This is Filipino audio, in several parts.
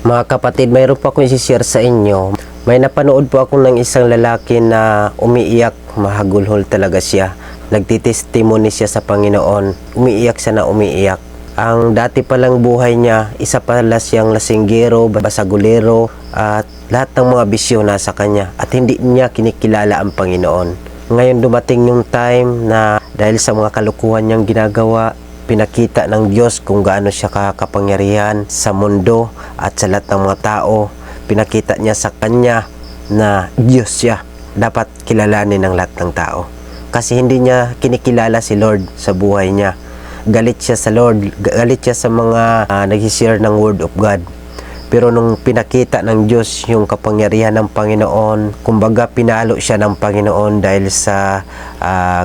Mga kapatid, mayroon po akong isi-share sa inyo. May napanood po ako ng isang lalaki na umiiyak, mahagulhol talaga siya. Nagtitestimony siya sa Panginoon. Umiiyak siya na umiiyak. Ang dati palang buhay niya, isa pala siyang lasinggero, basagulero, at lahat ng mga bisyo nasa kanya. At hindi niya kinikilala ang Panginoon. Ngayon dumating yung time na dahil sa mga kalukuhan niyang ginagawa, pinakita ng Diyos kung gaano siya kakapangyarihan sa mundo at sa lahat ng mga tao. Pinakita niya sa kanya na Diyos siya. Dapat kilalanin ng lahat ng tao. Kasi hindi niya kinikilala si Lord sa buhay niya. Galit siya sa Lord, galit siya sa mga nag-share ng Word of God. Pero nung pinakita ng Diyos yung kapangyarihan ng Panginoon, kumbaga pinalo siya ng Panginoon dahil sa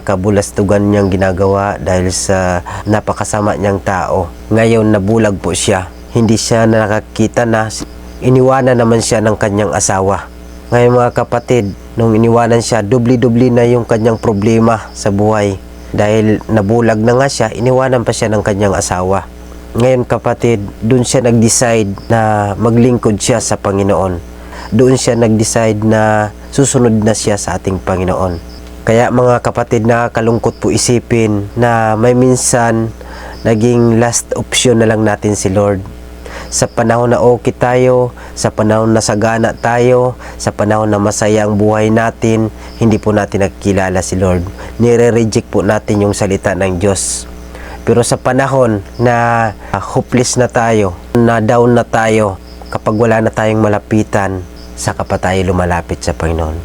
kabulastugan niyang ginagawa, dahil sa napakasama niyang tao. Ngayon nabulag po siya. Hindi siya nakakita na iniwanan naman siya ng kanyang asawa. Ngayon mga kapatid, nung iniwanan siya, dubli-dubli na yung kanyang problema sa buhay. Dahil nabulag na nga siya, iniwanan pa siya ng kanyang asawa. Ngayon kapatid, doon siya nag-decide na maglingkod siya sa Panginoon. Doon siya nag-decide na susunod na siya sa ating Panginoon. Kaya mga kapatid, nakakalungkot po isipin na may minsan naging last option na lang natin si Lord. Sa panahon na okay tayo, sa panahon na sagana tayo, sa panahon na masaya ang buhay natin, hindi po natin nakikilala si Lord. Nire-reject po natin yung salita ng Diyos. Pero sa panahon na hopeless na tayo, na down na tayo, kapag wala na tayong malapitan, saka pa tayo lumalapit sa Panginoon.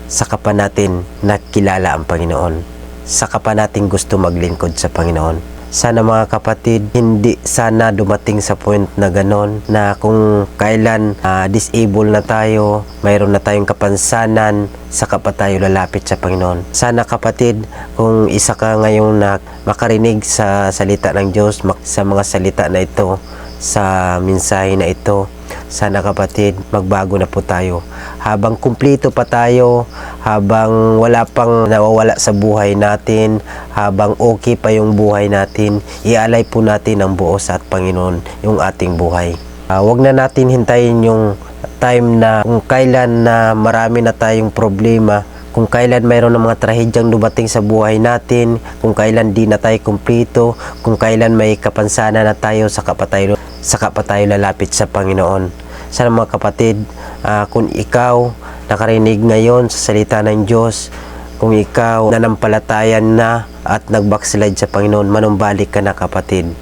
Saka pa natin nakilala ang Panginoon. Saka pa natin gusto maglingkod sa Panginoon. Sana mga kapatid, hindi sana dumating sa point na ganon, na kung kailan disable na tayo, mayroon na tayong kapansanan, saka pa tayo lalapit sa Panginoon. Sana kapatid, kung isa ka ngayon na makarinig sa salita ng Diyos, sa mga salita na ito, sa mensahe na ito, sana kapatid, magbago na po tayo. Habang kumplito pa tayo, habang wala pang nawawala sa buhay natin, habang okay pa yung buhay natin, ialay po natin ang buo sa Panginoon yung ating buhay. Huwag na natin hintayin yung time na kung kailan na marami na tayong problema, kung kailan mayroon ng mga trahedyang dumating sa buhay natin, kung kailan di na tayo kumplito, kung kailan may kapansanan na tayo, saka pa tayo lalapit sa Panginoon. Sana mga kapatid, kung ikaw nakarinig ngayon sa salita ng Diyos, kung ikaw nanampalatayan na at nag-backslide sa Panginoon, manumbalik ka na kapatid,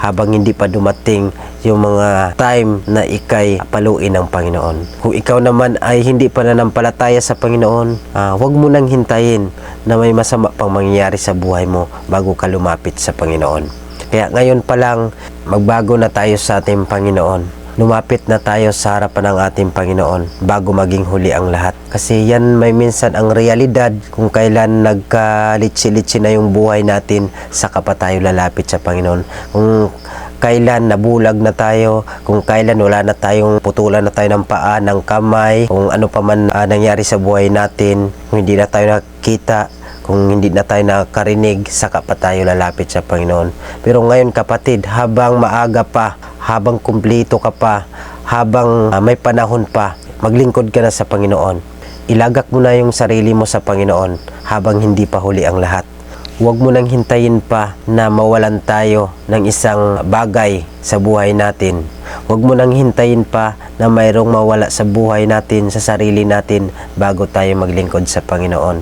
habang hindi pa dumating yung mga time na ikay paluin ng Panginoon. Kung ikaw naman ay hindi pa nanampalataya sa Panginoon, huwag mo nang hintayin na may masama pang mangyayari sa buhay mo bago ka lumapit sa Panginoon. Kaya ngayon pa lang, magbago na tayo sa ating Panginoon. Lumapit na tayo sa harapan ng ating Panginoon bago maging huli ang lahat. Kasi yan may minsan ang realidad, kung kailan nagkalitsi-litsi na yung buhay natin, saka pa tayo lalapit sa Panginoon. Kung kailan nabulag na tayo, kung kailan wala na tayong putulan na tayo ng paa, ng kamay, kung ano pa man nangyari sa buhay natin, kung hindi na tayo nakita, kung hindi na tayo nakarinig, saka pa tayo lalapit sa Panginoon. Pero ngayon kapatid, habang maaga pa, habang kumplito ka pa, habang may panahon pa, maglingkod ka na sa Panginoon. Ilagak mo na yung sarili mo sa Panginoon habang hindi pa huli ang lahat. Huwag mo nang hintayin pa na mawalan tayo ng isang bagay sa buhay natin. Huwag mo nang hintayin pa na mayroong mawala sa buhay natin, sa sarili natin, bago tayo maglingkod sa Panginoon.